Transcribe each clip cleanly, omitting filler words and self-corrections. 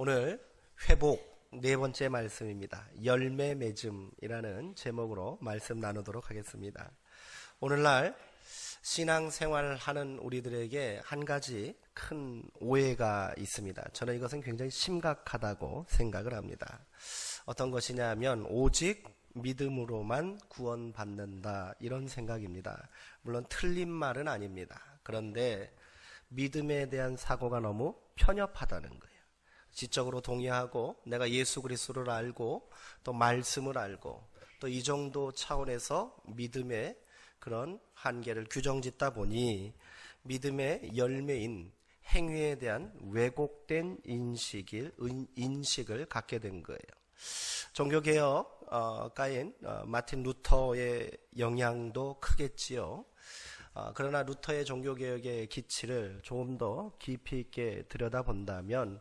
오늘 회복 네 번째 말씀입니다. 열매 맺음이라는 제목으로 말씀 나누도록 하겠습니다. 오늘날 신앙생활을 하는 우리들에게 한 가지 큰 오해가 있습니다. 저는 이것은 굉장히 심각하다고 생각을 합니다. 어떤 것이냐면 오직 믿음으로만 구원받는다, 이런 생각입니다. 물론 틀린 말은 아닙니다. 그런데 믿음에 대한 사고가 너무 편협하다는 거예요. 지적으로 동의하고 내가 예수 그리스도를 알고 또 말씀을 알고 또 이 정도 차원에서 믿음의 그런 한계를 규정짓다 보니 믿음의 열매인 행위에 대한 왜곡된 인식을 갖게 된 거예요. 종교개혁가인 마틴 루터의 영향도 크겠지요. 그러나 루터의 종교개혁의 기치를 조금 더 깊이 있게 들여다본다면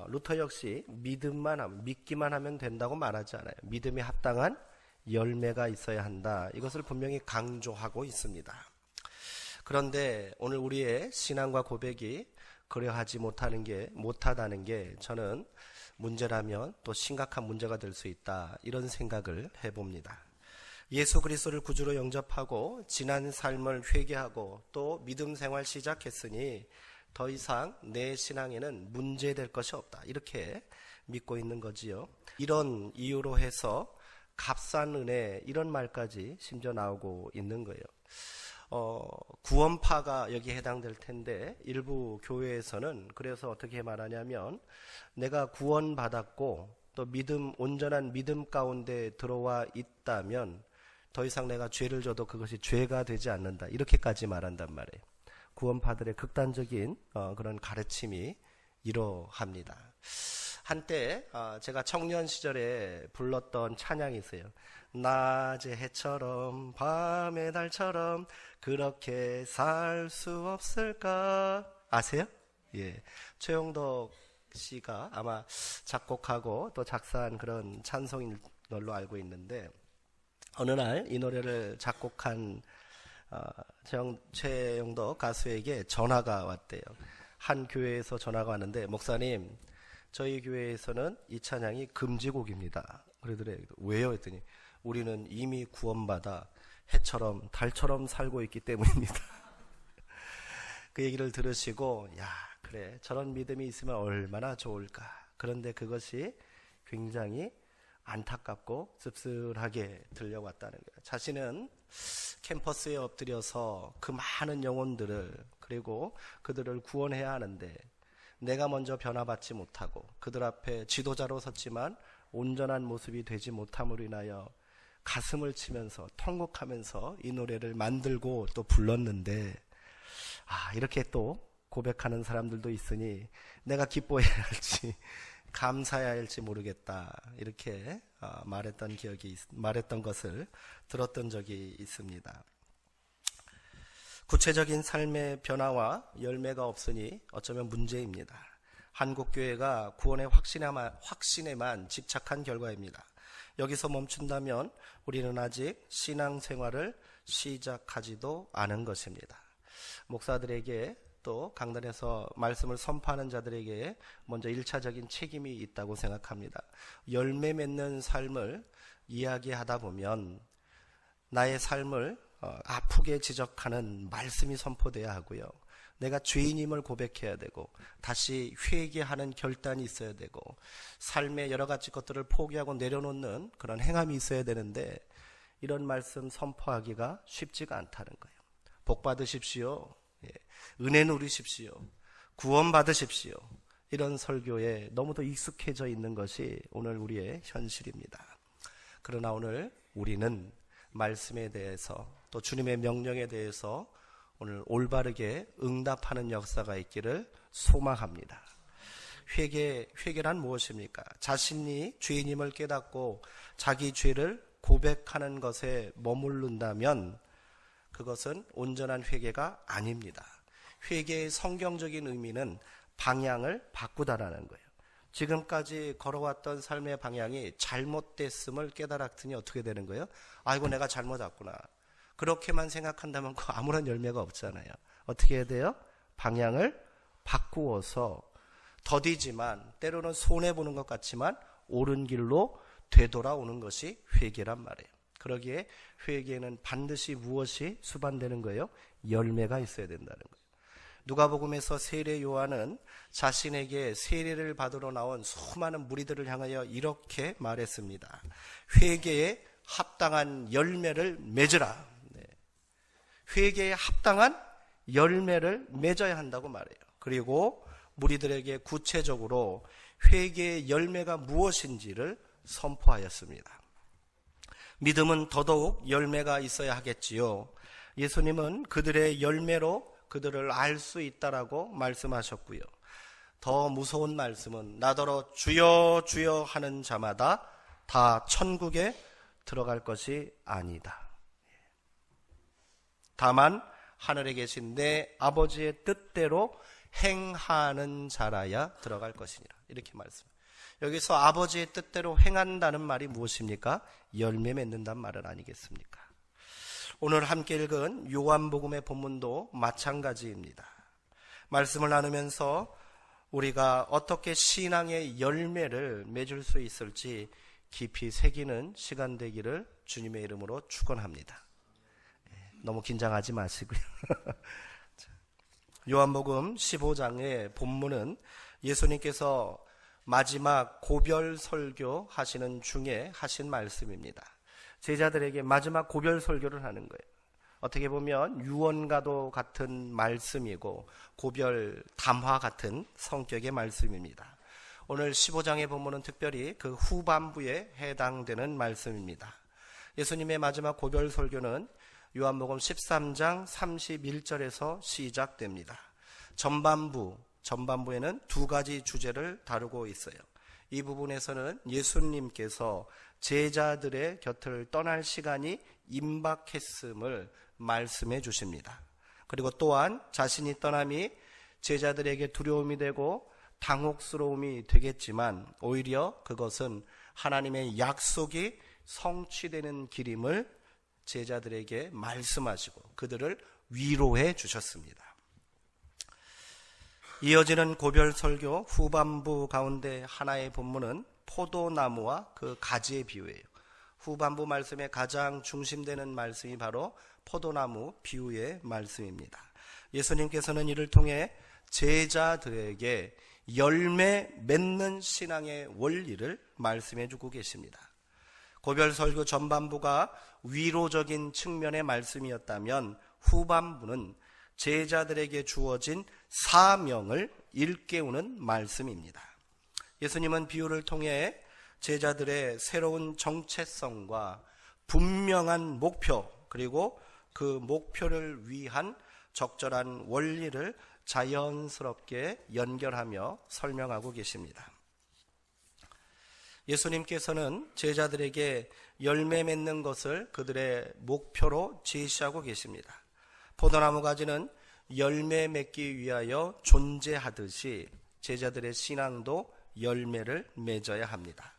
루터 역시 믿기만 하면 된다고 말하지 않아요. 믿음에 합당한 열매가 있어야 한다, 이것을 분명히 강조하고 있습니다. 그런데 오늘 우리의 신앙과 고백이 그러하지 못하다는 게 저는 문제라면 또 심각한 문제가 될 수 있다, 이런 생각을 해봅니다. 예수 그리스도를 구주로 영접하고 지난 삶을 회개하고 또 믿음 생활 시작했으니 더 이상 내 신앙에는 문제될 것이 없다, 이렇게 믿고 있는 거지요. 이런 이유로 해서 값싼 은혜, 이런 말까지 심지어 나오고 있는 거예요. 구원파가 여기에 해당될 텐데 일부 교회에서는 그래서 어떻게 말하냐면 내가 구원받았고 또 온전한 믿음 가운데 들어와 있다면 더 이상 내가 죄를 져도 그것이 죄가 되지 않는다, 이렇게까지 말한단 말이에요. 구원파들의 극단적인 그런 가르침이 이러합니다. 한때 제가 청년 시절에 불렀던 찬양이 있어요. 낮의 해처럼 밤의 달처럼 그렇게 살 수 없을까, 아세요? 예, 최용덕 씨가 아마 작곡하고 또 작사한 그런 찬송인 걸로 알고 있는데, 어느 날 이 노래를 작곡한 최영덕 가수에게 전화가 왔대요. 한 교회에서 전화가 왔는데, 목사님, 저희 교회에서는 이 찬양이 금지곡입니다. 그러더래요. 왜요? 했더니 우리는 이미 구원받아 해처럼 달처럼 살고 있기 때문입니다. 그 얘기를 들으시고, 야, 그래, 저런 믿음이 있으면 얼마나 좋을까. 그런데 그것이 굉장히 안타깝고 씁쓸하게 들려왔다는 거예요. 자신은 캠퍼스에 엎드려서 그 많은 영혼들을, 그리고 그들을 구원해야 하는데 내가 먼저 변화받지 못하고 그들 앞에 지도자로 섰지만 온전한 모습이 되지 못함으로 인하여 가슴을 치면서 통곡하면서 이 노래를 만들고 또 불렀는데, 이렇게 또 고백하는 사람들도 있으니 내가 기뻐해야 할지 감사해야 할지 모르겠다, 이렇게 말했던 것을 들었던 적이 있습니다. 구체적인 삶의 변화와 열매가 없으니 어쩌면 문제입니다. 한국교회가 구원의 확신에만 집착한 결과입니다. 여기서 멈춘다면 우리는 아직 신앙생활을 시작하지도 않은 것입니다. 목사들에게 또 강단에서 말씀을 선포하는 자들에게 먼저 1차적인 책임이 있다고 생각합니다. 열매 맺는 삶을 이야기하다 보면 나의 삶을 아프게 지적하는 말씀이 선포돼야 하고요. 내가 죄인임을 고백해야 되고 다시 회개하는 결단이 있어야 되고 삶의 여러 가지 것들을 포기하고 내려놓는 그런 행함이 있어야 되는데, 이런 말씀 선포하기가 쉽지가 않다는 거예요. 복 받으십시오, 은혜 누리십시오, 구원 받으십시오, 이런 설교에 너무도 익숙해져 있는 것이 오늘 우리의 현실입니다. 그러나 오늘 우리는 말씀에 대해서 또 주님의 명령에 대해서 오늘 올바르게 응답하는 역사가 있기를 소망합니다. 회개란 무엇입니까? 자신이 죄인임을 깨닫고 자기 죄를 고백하는 것에 머무른다면 그것은 온전한 회개가 아닙니다. 회개의 성경적인 의미는 방향을 바꾸다라는 거예요. 지금까지 걸어왔던 삶의 방향이 잘못됐음을 깨달았더니 어떻게 되는 거예요? 아이고, 내가 잘못 왔구나. 그렇게만 생각한다면 아무런 열매가 없잖아요. 어떻게 해야 돼요? 방향을 바꾸어서 더디지만 때로는 손해보는 것 같지만 옳은 길로 되돌아오는 것이 회개란 말이에요. 그러기에 회개에는 반드시 무엇이 수반되는 거예요? 열매가 있어야 된다는 거예요. 누가복음에서 세례 요한은 자신에게 세례를 받으러 나온 수많은 무리들을 향하여 이렇게 말했습니다. 회개에 합당한 열매를 맺으라. 회개에 합당한 열매를 맺어야 한다고 말해요. 그리고 무리들에게 구체적으로 회개의 열매가 무엇인지를 선포하였습니다. 믿음은 더더욱 열매가 있어야 하겠지요. 예수님은 그들의 열매로 그들을 알 수 있다라고 말씀하셨고요. 더 무서운 말씀은 나더러 주여 주여 하는 자마다 다 천국에 들어갈 것이 아니다. 다만 하늘에 계신 내 아버지의 뜻대로 행하는 자라야 들어갈 것이니라. 이렇게 말씀합니다. 여기서 아버지의 뜻대로 행한다는 말이 무엇입니까? 열매 맺는다는 말은 아니겠습니까? 오늘 함께 읽은 요한복음의 본문도 마찬가지입니다. 말씀을 나누면서 우리가 어떻게 신앙의 열매를 맺을 수 있을지 깊이 새기는 시간 되기를 주님의 이름으로 축원합니다. 너무 긴장하지 마시고요. 요한복음 15장의 본문은 예수님께서 마지막 고별 설교 하시는 중에 하신 말씀입니다. 제자들에게 마지막 고별 설교를 하는 거예요. 어떻게 보면 유언과도 같은 말씀이고 고별 담화 같은 성격의 말씀입니다. 오늘 15장의 본문은 특별히 그 후반부에 해당되는 말씀입니다. 예수님의 마지막 고별 설교는 요한복음 13장 31절에서 시작됩니다. 전반부에는 두 가지 주제를 다루고 있어요. 이 부분에서는 예수님께서 제자들의 곁을 떠날 시간이 임박했음을 말씀해 주십니다. 그리고 또한 자신이 떠남이 제자들에게 두려움이 되고 당혹스러움이 되겠지만 오히려 그것은 하나님의 약속이 성취되는 길임을 제자들에게 말씀하시고 그들을 위로해 주셨습니다. 이어지는 고별 설교 후반부 가운데 하나의 본문은 포도나무와 그 가지의 비유예요. 후반부 말씀에 가장 중심되는 말씀이 바로 포도나무 비유의 말씀입니다. 예수님께서는 이를 통해 제자들에게 열매 맺는 신앙의 원리를 말씀해 주고 계십니다. 고별 설교 전반부가 위로적인 측면의 말씀이었다면 후반부는 제자들에게 주어진 사명을 일깨우는 말씀입니다. 예수님은 비유를 통해 제자들의 새로운 정체성과 분명한 목표 그리고 그 목표를 위한 적절한 원리를 자연스럽게 연결하며 설명하고 계십니다. 예수님께서는 제자들에게 열매 맺는 것을 그들의 목표로 제시하고 계십니다. 포도나무 가지는 열매 맺기 위하여 존재하듯이 제자들의 신앙도 열매를 맺어야 합니다.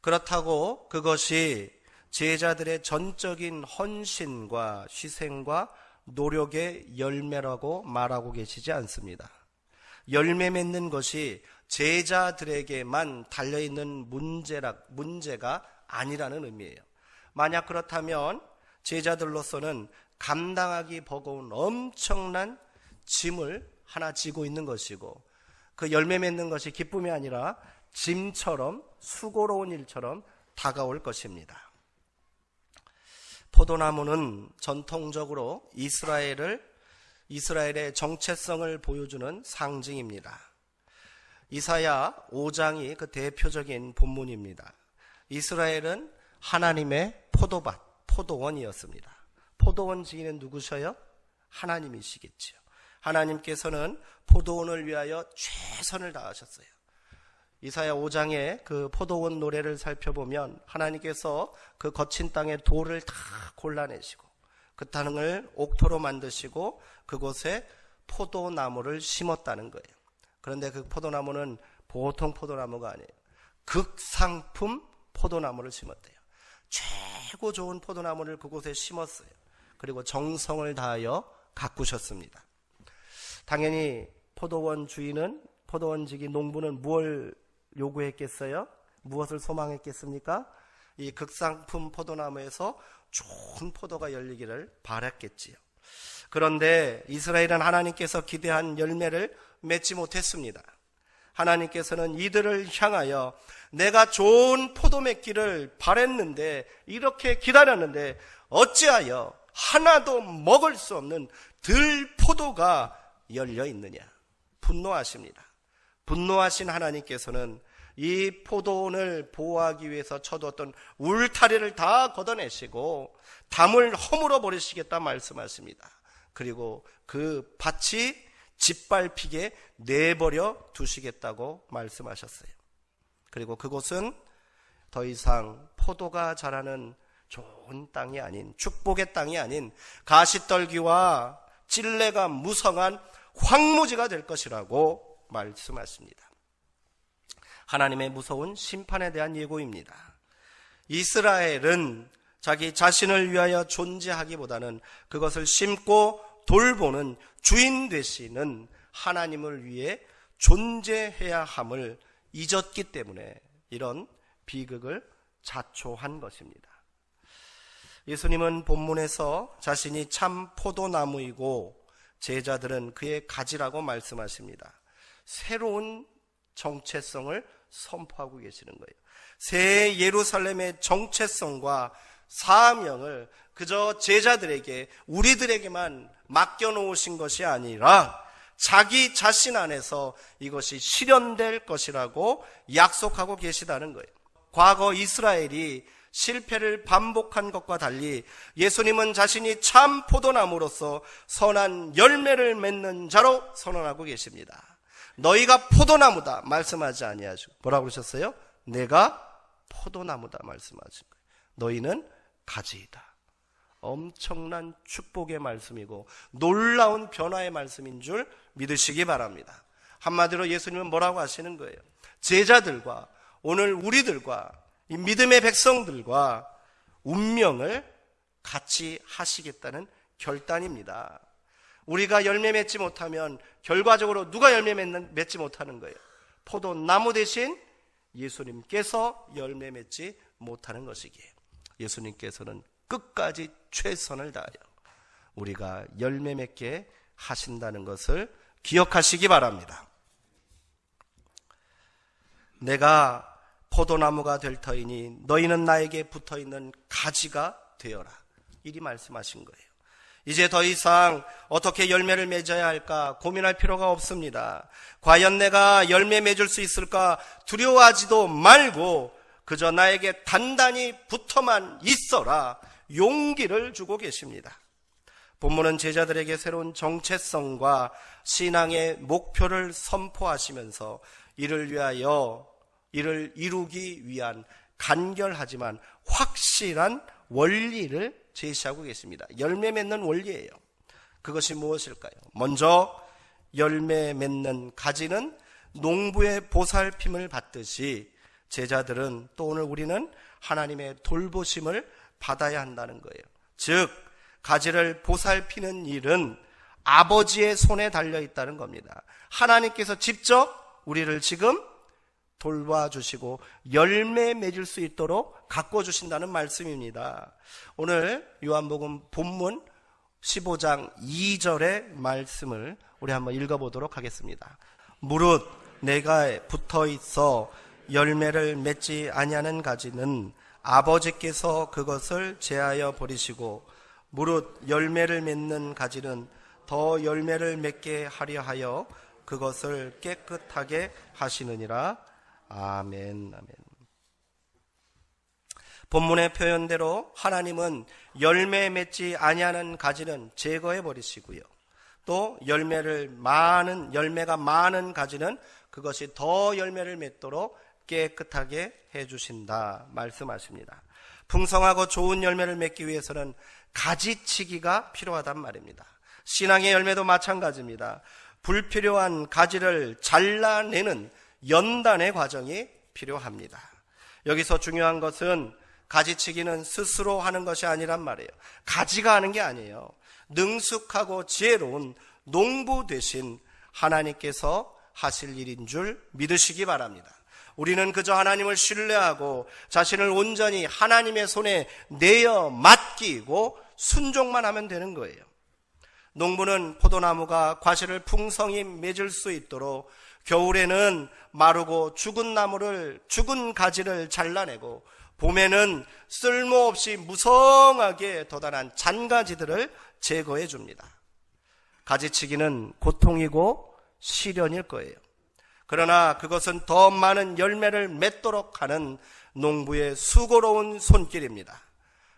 그렇다고 그것이 제자들의 전적인 헌신과 희생과 노력의 열매라고 말하고 계시지 않습니다. 열매 맺는 것이 제자들에게만 달려있는 문제가 아니라는 의미예요. 만약 그렇다면 제자들로서는 감당하기 버거운 엄청난 짐을 하나 지고 있는 것이고 그 열매 맺는 것이 기쁨이 아니라 짐처럼 수고로운 일처럼 다가올 것입니다. 포도나무는 전통적으로 이스라엘의 정체성을 보여주는 상징입니다. 이사야 5장이 그 대표적인 본문입니다. 이스라엘은 하나님의 포도밭, 포도원이었습니다. 포도원 지기는 누구셔요? 하나님이시겠지요. 하나님께서는 포도원을 위하여 최선을 다하셨어요. 이사야 5장의 그 포도원 노래를 살펴보면 하나님께서 그 거친 땅에 돌을 다 골라내시고 그 땅을 옥토로 만드시고 그곳에 포도나무를 심었다는 거예요. 그런데 그 포도나무는 보통 포도나무가 아니에요. 극상품 포도나무를 심었대요. 최고 좋은 포도나무를 그곳에 심었어요. 그리고 정성을 다하여 가꾸셨습니다. 당연히 포도원 주인은 포도원지기 농부는 무엇을 요구했겠어요? 무엇을 소망했겠습니까? 이 극상품 포도나무에서 좋은 포도가 열리기를 바랐겠지요. 그런데 이스라엘은 하나님께서 기대한 열매를 맺지 못했습니다. 하나님께서는 이들을 향하여 내가 좋은 포도 맺기를 바랬는데, 이렇게 기다렸는데 어찌하여 하나도 먹을 수 없는 들포도가 열려 있느냐, 분노하십니다. 분노하신 하나님께서는 이 포도원을 보호하기 위해서 쳐두었던 울타리를 다 걷어내시고 담을 허물어 버리시겠다 말씀하십니다. 그리고 그 밭이 짓밟히게 내버려 두시겠다고 말씀하셨어요. 그리고 그곳은 더 이상 포도가 자라는 좋은 땅이 아닌, 축복의 땅이 아닌 가시떨기와 찔레가 무성한 황무지가 될 것이라고 말씀하십니다. 하나님의 무서운 심판에 대한 예고입니다. 이스라엘은 자기 자신을 위하여 존재하기보다는 그것을 심고 돌보는 주인 되시는 하나님을 위해 존재해야 함을 잊었기 때문에 이런 비극을 자초한 것입니다. 예수님은 본문에서 자신이 참 포도나무이고 제자들은 그의 가지라고 말씀하십니다. 새로운 정체성을 선포하고 계시는 거예요. 새 예루살렘의 정체성과 사명을 그저 제자들에게, 우리들에게만 맡겨놓으신 것이 아니라 자기 자신 안에서 이것이 실현될 것이라고 약속하고 계시다는 거예요. 과거 이스라엘이 실패를 반복한 것과 달리 예수님은 자신이 참 포도나무로서 선한 열매를 맺는 자로 선언하고 계십니다. 너희가 포도나무다 말씀하지 아니하시고 뭐라고 그러셨어요? 내가 포도나무다 말씀하신 거예요. 너희는 가지이다. 엄청난 축복의 말씀이고 놀라운 변화의 말씀인 줄 믿으시기 바랍니다. 한마디로 예수님은 뭐라고 하시는 거예요? 제자들과 오늘 우리들과 이 믿음의 백성들과 운명을 같이 하시겠다는 결단입니다. 우리가 열매 맺지 못하면 결과적으로 누가 열매 맺지 못하는 거예요? 포도나무 대신 예수님께서 열매 맺지 못하는 것이기에 예수님께서는 끝까지 최선을 다하여 우리가 열매 맺게 하신다는 것을 기억하시기 바랍니다. 내가 포도나무가 될 터이니 너희는 나에게 붙어있는 가지가 되어라. 이리 말씀하신 거예요. 이제 더 이상 어떻게 열매를 맺어야 할까 고민할 필요가 없습니다. 과연 내가 열매 맺을 수 있을까 두려워하지도 말고 그저 나에게 단단히 붙어만 있어라 용기를 주고 계십니다. 본문은 제자들에게 새로운 정체성과 신앙의 목표를 선포하시면서 이를 이루기 위한 간결하지만 확실한 원리를 제시하고 계십니다. 열매 맺는 원리예요. 그것이 무엇일까요? 먼저 열매 맺는 가지는 농부의 보살핌을 받듯이 제자들은 또 오늘 우리는 하나님의 돌보심을 받아야 한다는 거예요. 즉 가지를 보살피는 일은 아버지의 손에 달려있다는 겁니다. 하나님께서 직접 우리를 지금 돌봐주시고 열매 맺을 수 있도록 가꿔주신다는 말씀입니다. 오늘 요한복음 본문 15장 2절의 말씀을 우리 한번 읽어보도록 하겠습니다. 무릇 내가 붙어있어 열매를 맺지 아니하는 가지는 아버지께서 그것을 제하여 버리시고 무릇 열매를 맺는 가지는 더 열매를 맺게 하려 하여 그것을 깨끗하게 하시느니라. 아멘. 아멘. 본문의 표현대로 하나님은 열매 맺지 아니하는 가지는 제거해 버리시고요. 또 열매가 많은 가지는 그것이 더 열매를 맺도록 깨끗하게 해주신다 말씀하십니다. 풍성하고 좋은 열매를 맺기 위해서는 가지치기가 필요하단 말입니다. 신앙의 열매도 마찬가지입니다. 불필요한 가지를 잘라내는 연단의 과정이 필요합니다. 여기서 중요한 것은 가지치기는 스스로 하는 것이 아니란 말이에요. 가지가 하는 게 아니에요. 능숙하고 지혜로운 농부 되신 하나님께서 하실 일인 줄 믿으시기 바랍니다. 우리는 그저 하나님을 신뢰하고 자신을 온전히 하나님의 손에 내어 맡기고 순종만 하면 되는 거예요. 농부는 포도나무가 과실을 풍성히 맺을 수 있도록 겨울에는 마르고 죽은 가지를 잘라내고 봄에는 쓸모없이 무성하게 돋아난 잔가지들을 제거해 줍니다. 가지치기는 고통이고 시련일 거예요. 그러나 그것은 더 많은 열매를 맺도록 하는 농부의 수고로운 손길입니다.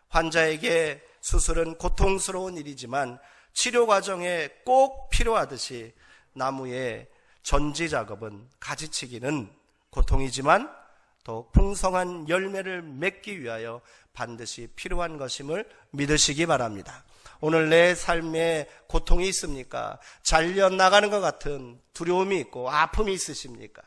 환자에게 수술은 고통스러운 일이지만 치료 과정에 꼭 필요하듯이 나무의 전지 작업은, 가지치기는 고통이지만 더 풍성한 열매를 맺기 위하여 반드시 필요한 것임을 믿으시기 바랍니다. 오늘 내 삶에 고통이 있습니까? 잘려나가는 것 같은 두려움이 있고 아픔이 있으십니까?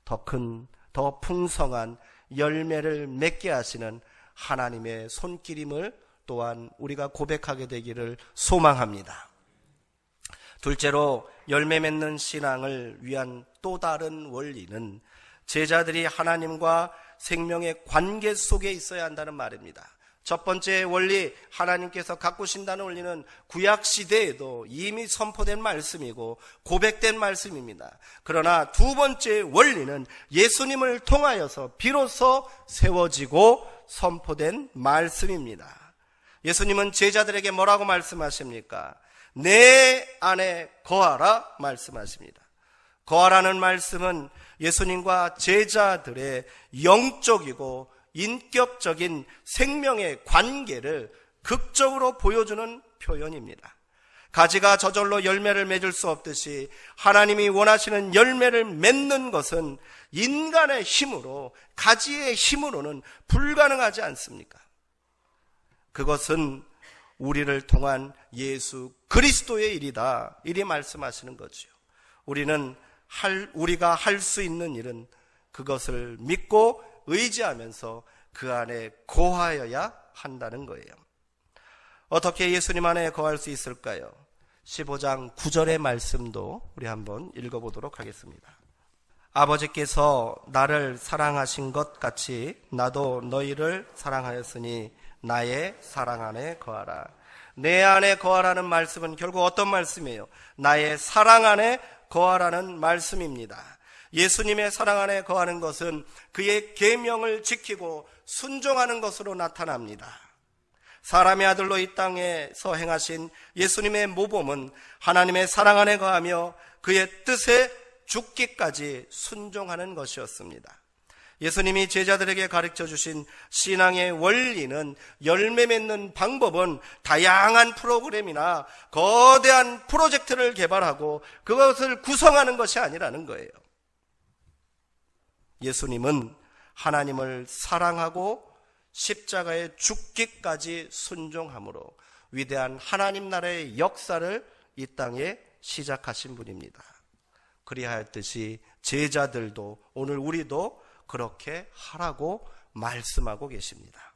더 큰, 더 풍성한 열매를 맺게 하시는 하나님의 손길임을 또한 우리가 고백하게 되기를 소망합니다. 둘째로 열매 맺는 신앙을 위한 또 다른 원리는 제자들이 하나님과 생명의 관계 속에 있어야 한다는 말입니다. 첫 번째 원리, 하나님께서 가꾸신다는 원리는 구약시대에도 이미 선포된 말씀이고 고백된 말씀입니다. 그러나 두 번째 원리는 예수님을 통하여서 비로소 세워지고 선포된 말씀입니다. 예수님은 제자들에게 뭐라고 말씀하십니까? 내 안에 거하라 말씀하십니다. 거하라는 말씀은 예수님과 제자들의 영적이고 인격적인 생명의 관계를 극적으로 보여주는 표현입니다. 가지가 저절로 열매를 맺을 수 없듯이 하나님이 원하시는 열매를 맺는 것은 인간의 힘으로, 가지의 힘으로는 불가능하지 않습니까? 그것은 우리를 통한 예수 그리스도의 일이다, 이리 말씀하시는 거죠. 우리가 할 수 있는 일은 그것을 믿고 의지하면서 그 안에 거하여야 한다는 거예요. 어떻게 예수님 안에 거할 수 있을까요? 15장 9절의 말씀도 우리 한번 읽어보도록 하겠습니다. 아버지께서 나를 사랑하신 것 같이 나도 너희를 사랑하였으니 나의 사랑 안에 거하라. 내 안에 거하라는 말씀은 결국 어떤 말씀이에요? 나의 사랑 안에 거하라는 말씀입니다. 예수님의 사랑 안에 거하는 것은 그의 계명을 지키고 순종하는 것으로 나타납니다. 사람의 아들로 이 땅에서 행하신 예수님의 모범은 하나님의 사랑 안에 거하며 그의 뜻에 죽기까지 순종하는 것이었습니다. 예수님이 제자들에게 가르쳐 주신 신앙의 원리는, 열매 맺는 방법은 다양한 프로그램이나 거대한 프로젝트를 개발하고 그것을 구성하는 것이 아니라는 거예요. 예수님은 하나님을 사랑하고 십자가에 죽기까지 순종함으로 위대한 하나님 나라의 역사를 이 땅에 시작하신 분입니다. 그리하였듯이 제자들도, 오늘 우리도 그렇게 하라고 말씀하고 계십니다.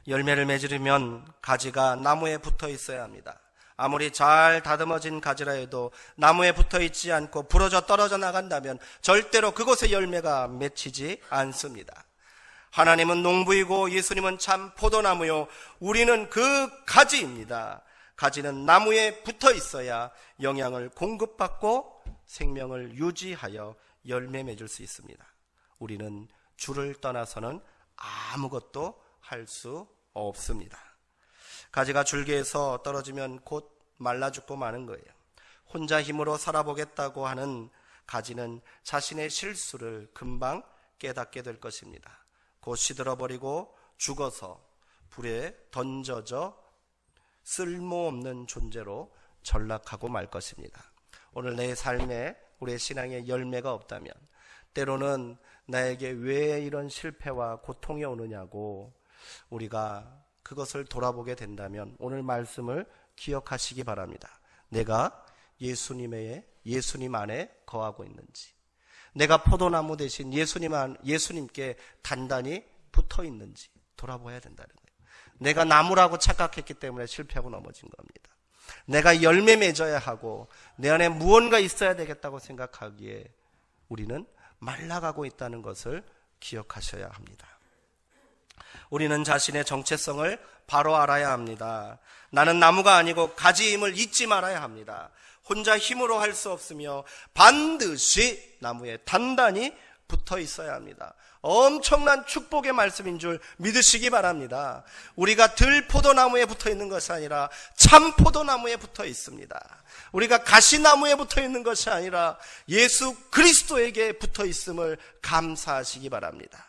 열매를 맺으려면 가지가 나무에 붙어 있어야 합니다. 아무리 잘 다듬어진 가지라 해도 나무에 붙어 있지 않고 부러져 떨어져 나간다면 절대로 그곳에 열매가 맺히지 않습니다. 하나님은 농부이고 예수님은 참 포도나무요, 우리는 그 가지입니다. 가지는 나무에 붙어 있어야 영양을 공급받고 생명을 유지하여 열매 맺을 수 있습니다. 우리는 주를 떠나서는 아무것도 할 수 없습니다. 가지가 줄기에서 떨어지면 곧 말라 죽고 마는 거예요. 혼자 힘으로 살아보겠다고 하는 가지는 자신의 실수를 금방 깨닫게 될 것입니다. 곧 시들어버리고 죽어서 불에 던져져 쓸모없는 존재로 전락하고 말 것입니다. 오늘 내 삶에 우리의 신앙에 열매가 없다면, 때로는 나에게 왜 이런 실패와 고통이 오느냐고 우리가 그것을 돌아보게 된다면 오늘 말씀을 기억하시기 바랍니다. 내가 예수님 안에 거하고 있는지, 내가 포도나무 대신 예수님께 단단히 붙어 있는지 돌아봐야 된다는 거예요. 내가 나무라고 착각했기 때문에 실패하고 넘어진 겁니다. 내가 열매 맺어야 하고 내 안에 무언가 있어야 되겠다고 생각하기에 우리는 말라가고 있다는 것을 기억하셔야 합니다. 우리는 자신의 정체성을 바로 알아야 합니다. 나는 나무가 아니고 가지임을 잊지 말아야 합니다. 혼자 힘으로 할 수 없으며 반드시 나무에 단단히 붙어 있어야 합니다. 엄청난 축복의 말씀인 줄 믿으시기 바랍니다. 우리가 들포도나무에 붙어 있는 것이 아니라 참포도나무에 붙어 있습니다. 우리가 가시나무에 붙어 있는 것이 아니라 예수 그리스도에게 붙어 있음을 감사하시기 바랍니다.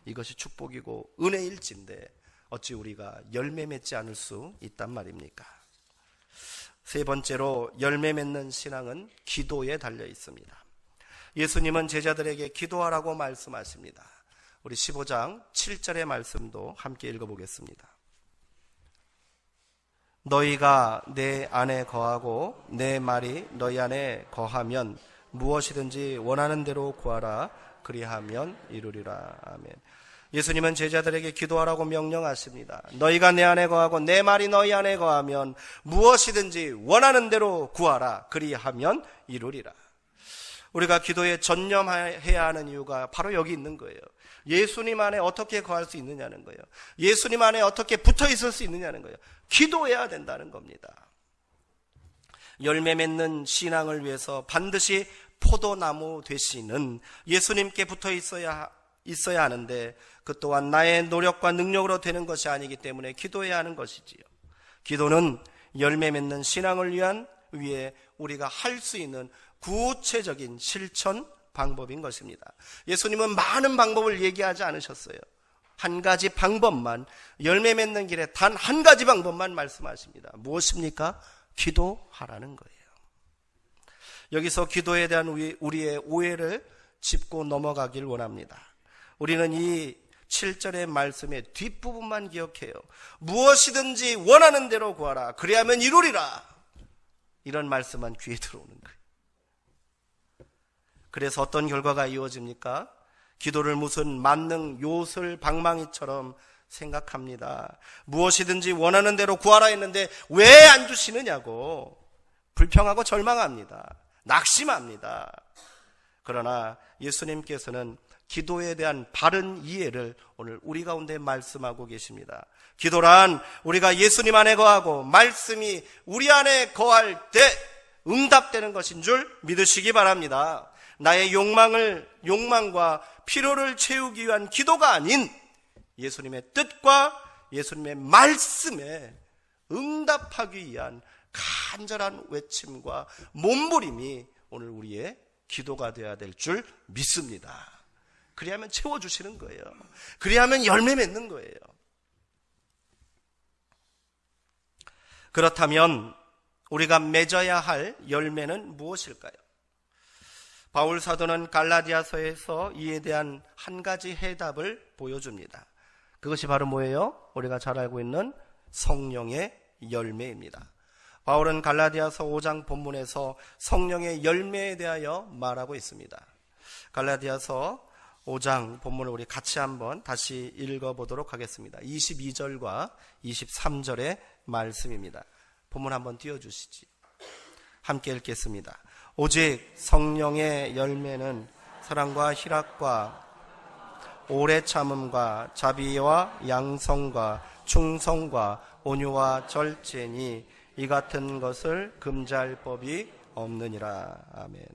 이것이 축복이고 은혜일진데 어찌 우리가 열매 맺지 않을 수 있단 말입니까? 세 번째로 열매 맺는 신앙은 기도에 달려 있습니다. 예수님은 제자들에게 기도하라고 말씀하십니다. 우리 15장 7절의 말씀도 함께 읽어보겠습니다. 너희가 내 안에 거하고 내 말이 너희 안에 거하면 무엇이든지 원하는 대로 구하라. 그리하면 이루리라. 아멘. 예수님은 제자들에게 기도하라고 명령하십니다. 너희가 내 안에 거하고 내 말이 너희 안에 거하면 무엇이든지 원하는 대로 구하라. 그리하면 이루리라. 우리가 기도에 전념해야 하는 이유가 바로 여기 있는 거예요. 예수님 안에 어떻게 거할 수 있느냐는 거예요. 예수님 안에 어떻게 붙어 있을 수 있느냐는 거예요. 기도해야 된다는 겁니다. 열매 맺는 신앙을 위해서 반드시 포도나무 되시는 예수님께 붙어 있어야 하는데 그 또한 나의 노력과 능력으로 되는 것이 아니기 때문에 기도해야 하는 것이지요. 기도는 열매 맺는 신앙을 위해 우리가 할 수 있는 구체적인 실천 방법인 것입니다. 예수님은 많은 방법을 얘기하지 않으셨어요. 한 가지 방법만, 열매 맺는 길에 단 한 가지 방법만 말씀하십니다. 무엇입니까? 기도하라는 거예요. 여기서 기도에 대한 우리의 오해를 짚고 넘어가길 원합니다. 우리는 이 7절의 말씀의 뒷부분만 기억해요. 무엇이든지 원하는 대로 구하라. 그리하면 이루리라. 이런 말씀만 귀에 들어오는 거예요. 그래서 어떤 결과가 이루어집니까? 기도를 무슨 만능 요술 방망이처럼 생각합니다. 무엇이든지 원하는 대로 구하라 했는데 왜 안 주시느냐고 불평하고 절망합니다. 낙심합니다. 그러나 예수님께서는 기도에 대한 바른 이해를 오늘 우리 가운데 말씀하고 계십니다. 기도란 우리가 예수님 안에 거하고 말씀이 우리 안에 거할 때 응답되는 것인 줄 믿으시기 바랍니다. 나의 욕망과 필요를 채우기 위한 기도가 아닌 예수님의 뜻과 예수님의 말씀에 응답하기 위한 간절한 외침과 몸부림이 오늘 우리의 기도가 되어야 될 줄 믿습니다. 그리하면 채워주시는 거예요. 그리하면 열매 맺는 거예요. 그렇다면 우리가 맺어야 할 열매는 무엇일까요? 바울 사도는 갈라디아서에서 이에 대한 한 가지 해답을 보여줍니다. 그것이 바로 뭐예요? 우리가 잘 알고 있는 성령의 열매입니다. 바울은 갈라디아서 5장 본문에서 성령의 열매에 대하여 말하고 있습니다. 갈라디아서 5장 본문을 우리 같이 한번 다시 읽어보도록 하겠습니다. 22절과 23절의 말씀입니다. 본문 한번 띄워주시지. 함께 읽겠습니다. 오직 성령의 열매는 사랑과 희락과 오래 참음과 자비와 양성과 충성과 온유와 절제니 이 같은 것을 금지할 법이 없느니라. 아멘.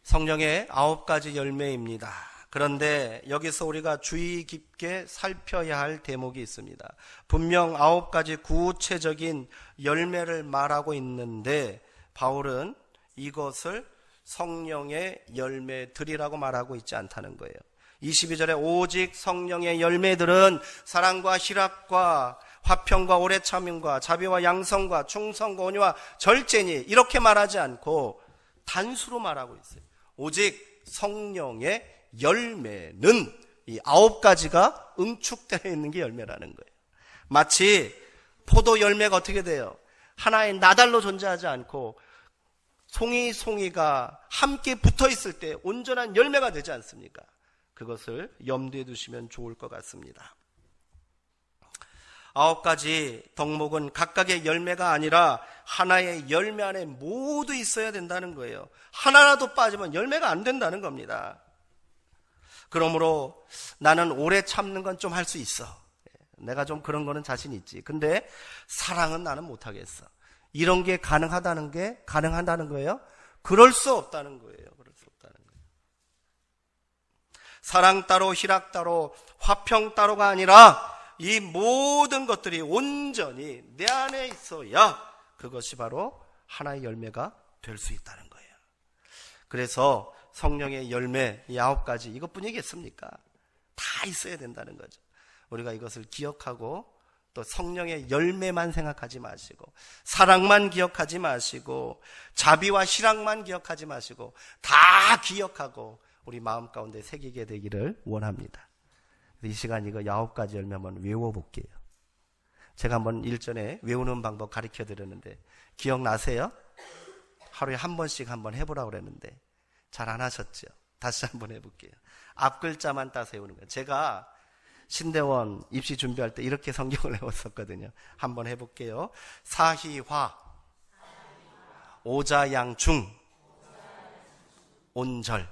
성령의 9가지 열매입니다. 그런데 여기서 우리가 주의 깊게 살펴야 할 대목이 있습니다. 분명 9가지 구체적인 열매를 말하고 있는데 바울은 이것을 성령의 열매들이라고 말하고 있지 않다는 거예요. 22절에 오직 성령의 열매들은 사랑과 희락과 화평과 오래 참음과 자비와 양성과 충성과 온유와 절제니 이렇게 말하지 않고 단수로 말하고 있어요. 오직 성령의 열매는 이 9가지가 응축되어 있는 게 열매라는 거예요. 마치 포도 열매가 어떻게 돼요? 하나의 나달로 존재하지 않고 송이가 함께 붙어 있을 때 온전한 열매가 되지 않습니까? 그것을 염두에 두시면 좋을 것 같습니다. 9가지 덕목은 각각의 열매가 아니라 하나의 열매 안에 모두 있어야 된다는 거예요. 하나라도 빠지면 열매가 안 된다는 겁니다. 그러므로 나는 오래 참는 건 좀 할 수 있어. 내가 좀 그런 거는 자신 있지. 근데 사랑은 나는 못하겠어. 이런 게 가능하다는 거예요? 그럴 수 없다는 거예요. 그럴 수 없다는 거예요. 사랑 따로, 희락 따로, 화평 따로가 아니라 이 모든 것들이 온전히 내 안에 있어야 그것이 바로 하나의 열매가 될 수 있다는 거예요. 그래서 성령의 열매, 이 9가지 이것뿐이겠습니까? 다 있어야 된다는 거죠. 우리가 이것을 기억하고 또 성령의 열매만 생각하지 마시고 사랑만 기억하지 마시고 자비와 희락만 기억하지 마시고 다 기억하고 우리 마음 가운데 새기게 되기를 원합니다. 이 시간 이거 9가지 열매 한번 외워볼게요. 제가 한번 일전에 외우는 방법 가르쳐 드렸는데 기억나세요? 하루에 한 번씩 한번 해보라고 그랬는데 잘 안 하셨죠? 다시 한번 해볼게요. 앞 글자만 따서 외우는 거예요. 제가 신대원 입시 준비할 때 이렇게 성경을 외웠었거든요. 한번 해볼게요. 사희화, 오자양충, 온절.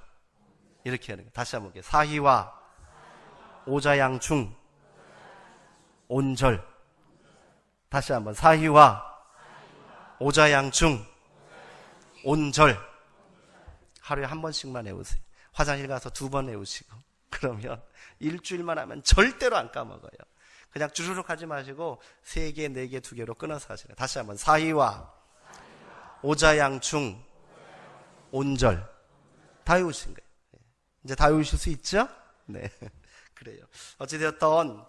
이렇게 하는 거예요. 다시 한번 볼게요. 사희화, 오자양충, 온절. 다시 한번 사희화, 오자양충, 온절. 하루에 한 번씩만 외우세요. 화장실 가서 2번 외우시고 그러면 일주일만 하면 절대로 안 까먹어요. 그냥 주르륵 하지 마시고 3개, 4개, 2개로 끊어서 하시래요. 다시 한번 사희화, 오자양충, 온절. 다 외우신 거예요. 이제 다 외우실 수 있죠? 네. 그래요. 어찌되었던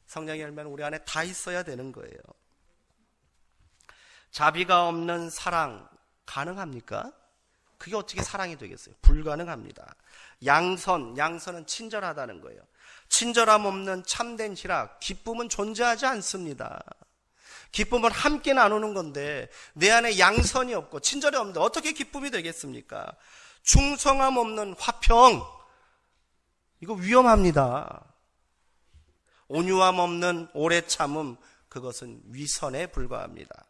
성령의 열매는 우리 안에 다 있어야 되는 거예요. 자비가 없는 사랑 가능합니까? 그게 어떻게 사랑이 되겠어요? 불가능합니다. 양선은 친절하다는 거예요. 친절함 없는 참된 희락, 기쁨은 존재하지 않습니다. 기쁨은 함께 나누는 건데 내 안에 양선이 없고 친절이 없는데 어떻게 기쁨이 되겠습니까? 충성함 없는 화평, 이거 위험합니다. 온유함 없는 오래 참음, 그것은 위선에 불과합니다.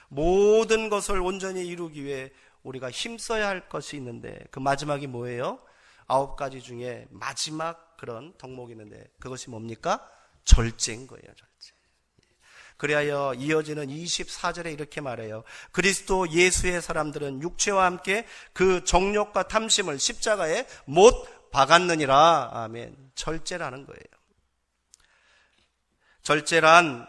모든 것을 온전히 이루기 위해 우리가 힘써야 할 것이 있는데 그 마지막이 뭐예요? 9가지 중에 마지막 그런 덕목이 있는데 그것이 뭡니까? 절제인 거예요. 절제. 그리하여 이어지는 24절에 이렇게 말해요. 그리스도 예수의 사람들은 육체와 함께 그 정욕과 탐심을 십자가에 못 박았느니라. 아멘. 절제라는 거예요. 절제란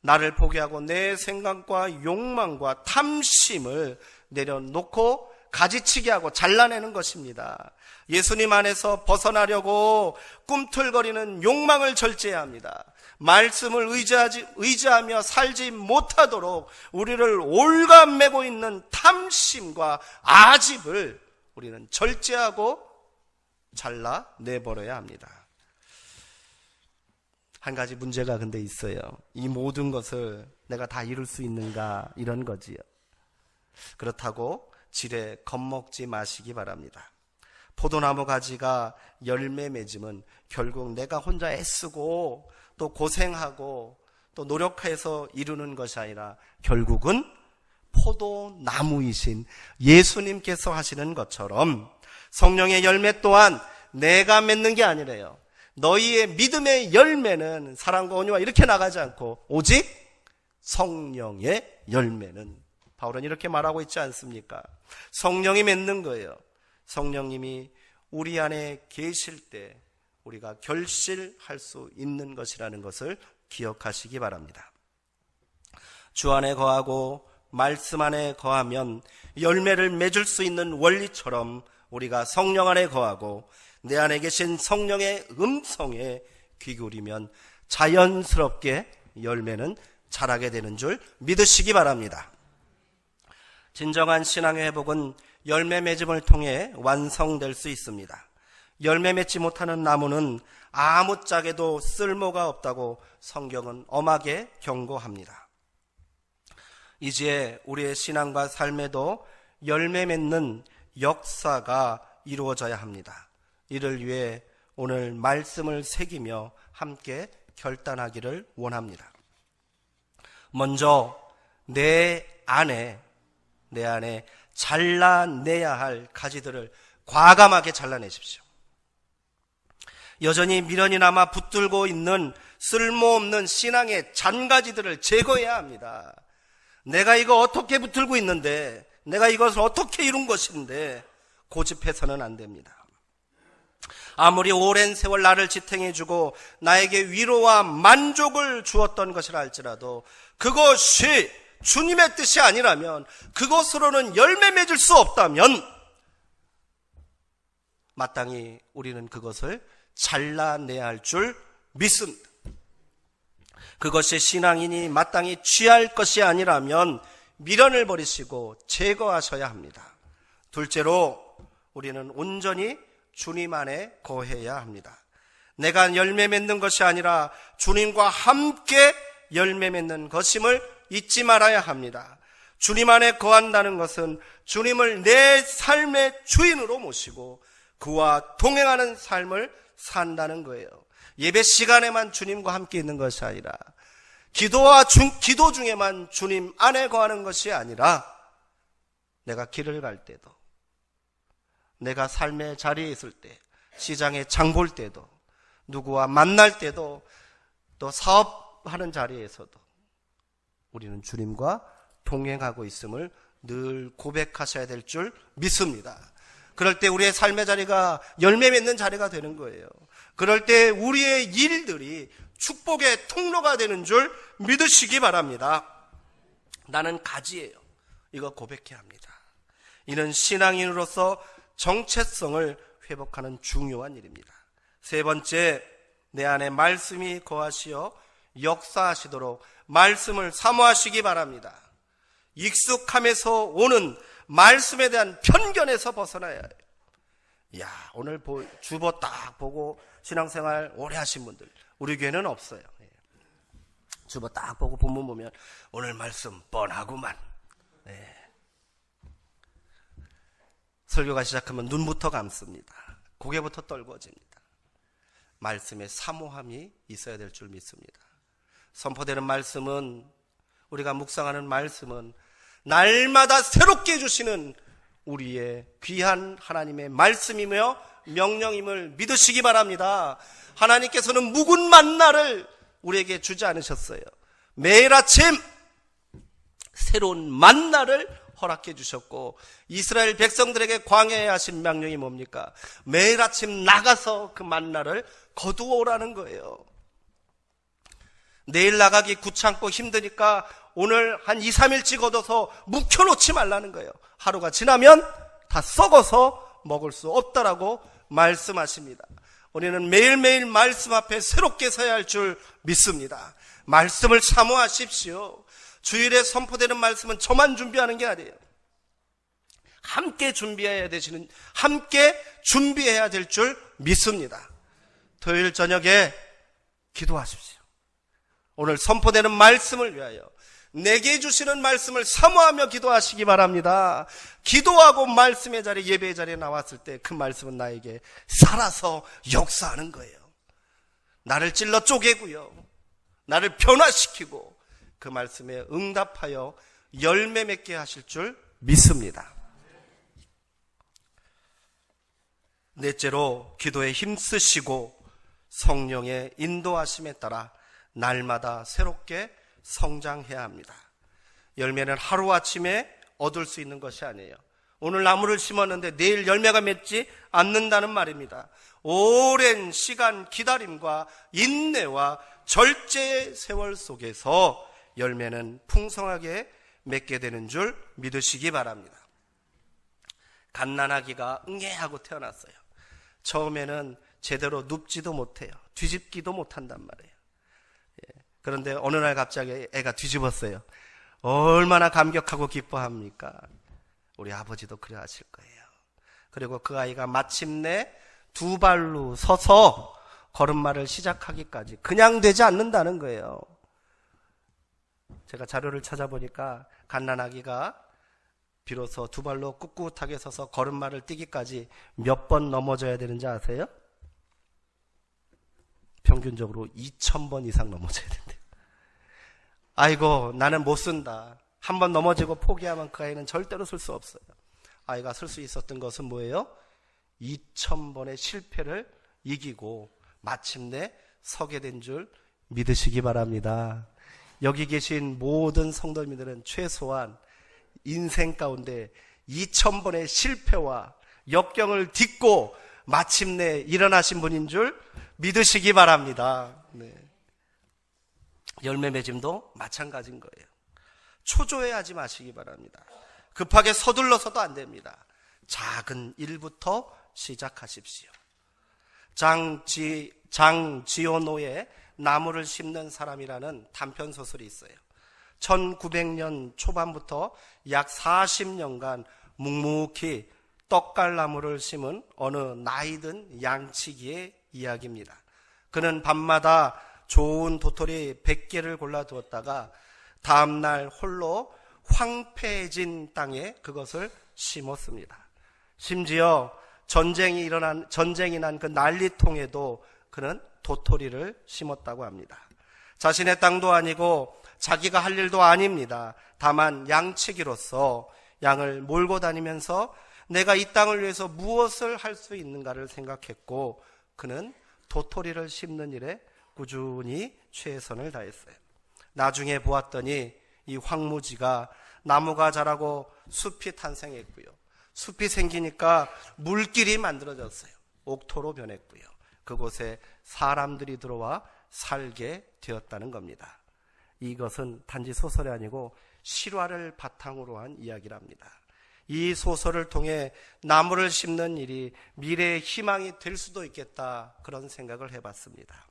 나를 포기하고 내 생각과 욕망과 탐심을 내려놓고 가지치게 하고 잘라내는 것입니다. 예수님 안에서 벗어나려고 꿈틀거리는 욕망을 절제해야 합니다. 말씀을 의지하며 살지 못하도록 우리를 올가매고 있는 탐심과 아집을 우리는 절제하고 잘라내버려야 합니다. 한 가지 문제가 근데 있어요. 이 모든 것을 내가 다 이룰 수 있는가, 이런 거지요. 그렇다고 지레 겁먹지 마시기 바랍니다. 포도나무 가지가 열매 맺으면 결국 내가 혼자 애쓰고 또 고생하고 또 노력해서 이루는 것이 아니라 결국은 포도나무이신 예수님께서 하시는 것처럼 성령의 열매 또한 내가 맺는 게 아니래요. 너희의 믿음의 열매는 사랑과 온유와 이렇게 나가지 않고 오직 성령의 열매는, 바울은 이렇게 말하고 있지 않습니까? 성령이 맺는 거예요. 성령님이 우리 안에 계실 때 우리가 결실할 수 있는 것이라는 것을 기억하시기 바랍니다. 주 안에 거하고 말씀 안에 거하면 열매를 맺을 수 있는 원리처럼 우리가 성령 안에 거하고 내 안에 계신 성령의 음성에 귀기울이면 자연스럽게 열매는 자라게 되는 줄 믿으시기 바랍니다. 진정한 신앙의 회복은 열매 맺음을 통해 완성될 수 있습니다. 열매 맺지 못하는 나무는 아무짝에도 쓸모가 없다고 성경은 엄하게 경고합니다. 이제 우리의 신앙과 삶에도 열매 맺는 역사가 이루어져야 합니다. 이를 위해 오늘 말씀을 새기며 함께 결단하기를 원합니다. 먼저 내 안에 잘라내야 할 가지들을 과감하게 잘라내십시오. 여전히 미련이 남아 붙들고 있는 쓸모없는 신앙의 잔가지들을 제거해야 합니다. 내가 이거 어떻게 붙들고 있는데, 내가 이것을 어떻게 이룬 것인데 고집해서는 안 됩니다. 아무리 오랜 세월 나를 지탱해주고 나에게 위로와 만족을 주었던 것이라 할지라도 그것이 주님의 뜻이 아니라면, 그것으로는 열매 맺을 수 없다면 마땅히 우리는 그것을 잘라내야 할 줄 믿습니다. 그것이 신앙인이 마땅히 취할 것이 아니라면 미련을 버리시고 제거하셔야 합니다. 둘째로, 우리는 온전히 주님 안에 거해야 합니다. 내가 열매 맺는 것이 아니라 주님과 함께 열매 맺는 것임을 잊지 말아야 합니다. 주님 안에 거한다는 것은 주님을 내 삶의 주인으로 모시고 그와 동행하는 삶을 산다는 거예요. 예배 시간에만 주님과 함께 있는 것이 아니라, 기도 중에만 주님 안에 거하는 것이 아니라, 내가 길을 갈 때도, 내가 삶의 자리에 있을 때, 시장에 장 볼 때도, 누구와 만날 때도, 또 사업하는 자리에서도 우리는 주님과 동행하고 있음을 늘 고백하셔야 될 줄 믿습니다. 그럴 때 우리의 삶의 자리가 열매 맺는 자리가 되는 거예요. 그럴 때 우리의 일들이 축복의 통로가 되는 줄 믿으시기 바랍니다. 나는 가지예요. 이거 고백해야 합니다. 이는 신앙인으로서 정체성을 회복하는 중요한 일입니다. 세 번째, 내 안에 말씀이 거하시어 역사하시도록 말씀을 사모하시기 바랍니다. 익숙함에서 오는 말씀에 대한 편견에서 벗어나야 해요. 야, 오늘 주보 딱 보고 신앙생활 오래 하신 분들 우리 교회는 없어요. 주보 딱 보고 본문 보면 오늘 말씀 뻔하구만. 설교가 시작하면 눈부터 감습니다. 고개부터 떨궈집니다. 말씀에 사모함이 있어야 될 줄 믿습니다. 선포되는 말씀은, 우리가 묵상하는 말씀은 날마다 새롭게 해주시는 우리의 귀한 하나님의 말씀이며 명령임을 믿으시기 바랍니다. 하나님께서는 묵은 만나를 우리에게 주지 않으셨어요. 매일 아침 새로운 만나를 허락해 주셨고, 이스라엘 백성들에게 광야에 하신 명령이 뭡니까? 매일 아침 나가서 그 만나를 거두어 오라는 거예요. 내일 나가기 귀찮고 힘드니까 오늘 한 2, 3일치 걷어서 묵혀놓지 말라는 거예요. 하루가 지나면 다 썩어서 먹을 수 없다라고 말씀하십니다. 우리는 매일매일 말씀 앞에 새롭게 서야 할 줄 믿습니다. 말씀을 사모하십시오. 주일에 선포되는 말씀은 저만 준비하는 게 아니에요. 함께 준비해야 될 줄 믿습니다. 토요일 저녁에 기도하십시오. 오늘 선포되는 말씀을 위하여 내게 주시는 말씀을 사모하며 기도하시기 바랍니다. 기도하고 말씀의 자리, 예배의 자리에 나왔을 때 그 말씀은 나에게 살아서 역사하는 거예요. 나를 찔러 쪼개고요, 나를 변화시키고 그 말씀에 응답하여 열매 맺게 하실 줄 믿습니다. 넷째로, 기도에 힘쓰시고 성령의 인도하심에 따라 날마다 새롭게 성장해야 합니다. 열매는 하루아침에 얻을 수 있는 것이 아니에요. 오늘 나무를 심었는데 내일 열매가 맺지 않는다는 말입니다. 오랜 시간 기다림과 인내와 절제의 세월 속에서 열매는 풍성하게 맺게 되는 줄 믿으시기 바랍니다. 갓난아기가 응애하고 태어났어요. 처음에는 제대로 눕지도 못해요. 뒤집기도 못한단 말이에요. 그런데 어느 날 갑자기 애가 뒤집었어요. 얼마나 감격하고 기뻐합니까? 우리 아버지도 그래 하실 거예요. 그리고 그 아이가 마침내 두 발로 서서 걸음마를 시작하기까지 그냥 되지 않는다는 거예요. 제가 자료를 찾아보니까 갓난아기가 비로소 두 발로 꿋꿋하게 서서 걸음마를 뛰기까지 몇 번 넘어져야 되는지 아세요? 평균적으로 2000번 이상 넘어져야 된대요. 아이고 나는 못 쓴다. 한번 넘어지고 포기하면 그 아이는 절대로 쓸 수 없어요. 아이가 쓸 수 있었던 것은 뭐예요? 2000번의 실패를 이기고 마침내 서게 된 줄 믿으시기 바랍니다. 여기 계신 모든 성도님들은 최소한 인생 가운데 2000번의 실패와 역경을 딛고 마침내 일어나신 분인 줄 믿으시기 바랍니다. 네. 열매 맺음도 마찬가지인 거예요. 초조해하지 마시기 바랍니다. 급하게 서둘러서도 안 됩니다. 작은 일부터 시작하십시오. 장지호노의 나무를 심는 사람이라는 단편소설이 있어요. 1900년 초반부터 약 40년간 묵묵히 떡갈나무를 심은 어느 나이든 양치기의 이야기입니다. 그는 밤마다 좋은 도토리 100개를 골라두었다가 다음날 홀로 황폐해진 땅에 그것을 심었습니다. 심지어 전쟁이 난 그 난리통에도 그는 도토리를 심었다고 합니다. 자신의 땅도 아니고 자기가 할 일도 아닙니다. 다만 양치기로서 양을 몰고 다니면서 내가 이 땅을 위해서 무엇을 할 수 있는가를 생각했고 그는 도토리를 심는 일에 꾸준히 최선을 다했어요. 나중에 보았더니 이 황무지가 나무가 자라고 숲이 탄생했고요. 숲이 생기니까 물길이 만들어졌어요. 옥토로 변했고요. 그곳에 사람들이 들어와 살게 되었다는 겁니다. 이것은 단지 소설이 아니고 실화를 바탕으로 한 이야기랍니다. 이 소설을 통해 나무를 심는 일이 미래의 희망이 될 수도 있겠다, 그런 생각을 해봤습니다.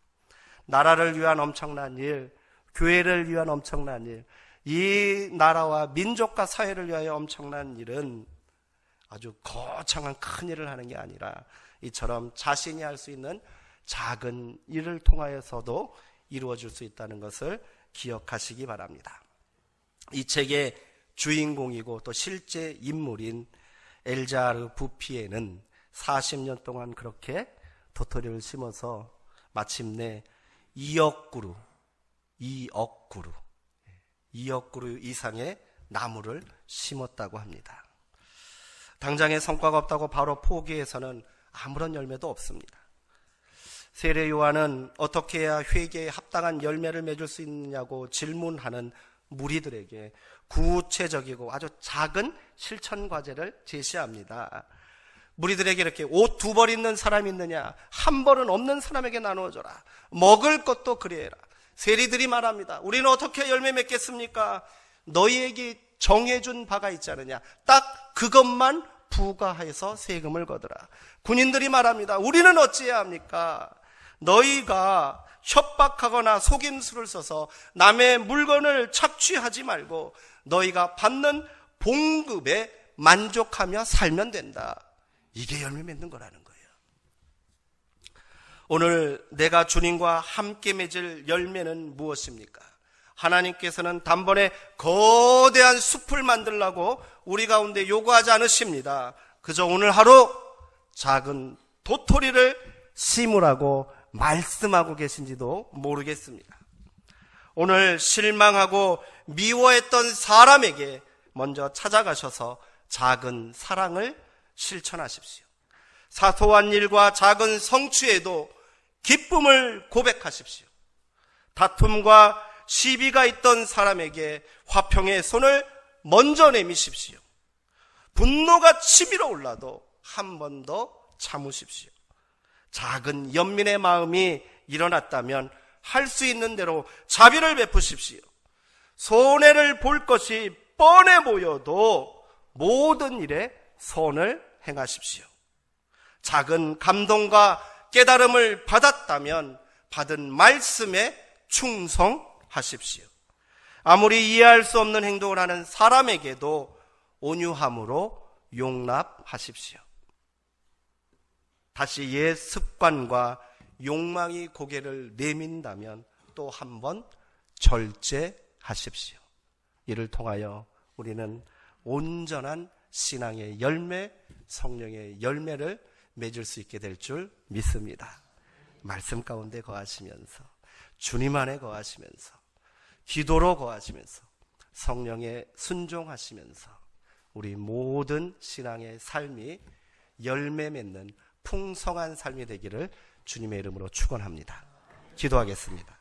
나라를 위한 엄청난 일, 교회를 위한 엄청난 일, 이 나라와 민족과 사회를 위하여 엄청난 일은 아주 거창한 큰 일을 하는 게 아니라 이처럼 자신이 할 수 있는 작은 일을 통하여서도 이루어질 수 있다는 것을 기억하시기 바랍니다. 이 책의 주인공이고 또 실제 인물인 엘자르 부피에는 40년 동안 그렇게 도토리를 심어서 마침내 2억 그루 이상의 나무를 심었다고 합니다. 당장의 성과가 없다고 바로 포기해서는 아무런 열매도 없습니다. 세례 요한은 어떻게 해야 회개에 합당한 열매를 맺을 수 있느냐고 질문하는 무리들에게 구체적이고 아주 작은 실천 과제를 제시합니다. 무리들에게 이렇게 옷 2벌 있는 사람이 있느냐? 1벌은 없는 사람에게 나누어줘라. 먹을 것도 그리해라. 세리들이 말합니다. 우리는 어떻게 열매 맺겠습니까? 너희에게 정해준 바가 있지 않느냐? 딱 그것만 부과해서 세금을 거두라. 군인들이 말합니다. 우리는 어찌해야 합니까? 너희가 협박하거나 속임수를 써서 남의 물건을 착취하지 말고 너희가 받는 봉급에 만족하며 살면 된다. 이게 열매 맺는 거라는 거예요. 오늘 내가 주님과 함께 맺을 열매는 무엇입니까? 하나님께서는 단번에 거대한 숲을 만들라고 우리 가운데 요구하지 않으십니다. 그저 오늘 하루 작은 도토리를 심으라고 말씀하고 계신지도 모르겠습니다. 오늘 실망하고 미워했던 사람에게 먼저 찾아가셔서 작은 사랑을 실천하십시오. 사소한 일과 작은 성취에도 기쁨을 고백하십시오. 다툼과 시비가 있던 사람에게 화평의 손을 먼저 내미십시오. 분노가 치밀어 올라도 한 번 더 참으십시오. 작은 연민의 마음이 일어났다면 할 수 있는 대로 자비를 베푸십시오. 손해를 볼 것이 뻔해 보여도 모든 일에 선을 행하십시오. 작은 감동과 깨달음을 받았다면 받은 말씀에 충성하십시오. 아무리 이해할 수 없는 행동을 하는 사람에게도 온유함으로 용납하십시오. 다시 옛 습관과 욕망이 고개를 내민다면 또 한 번 절제하십시오. 이를 통하여 우리는 온전한 신앙의 열매, 성령의 열매를 맺을 수 있게 될 줄 믿습니다. 말씀 가운데 거하시면서, 주님 안에 거하시면서, 기도로 거하시면서 성령에 순종하시면서 우리 모든 신앙의 삶이 열매 맺는 풍성한 삶이 되기를 주님의 이름으로 축원합니다. 기도하겠습니다.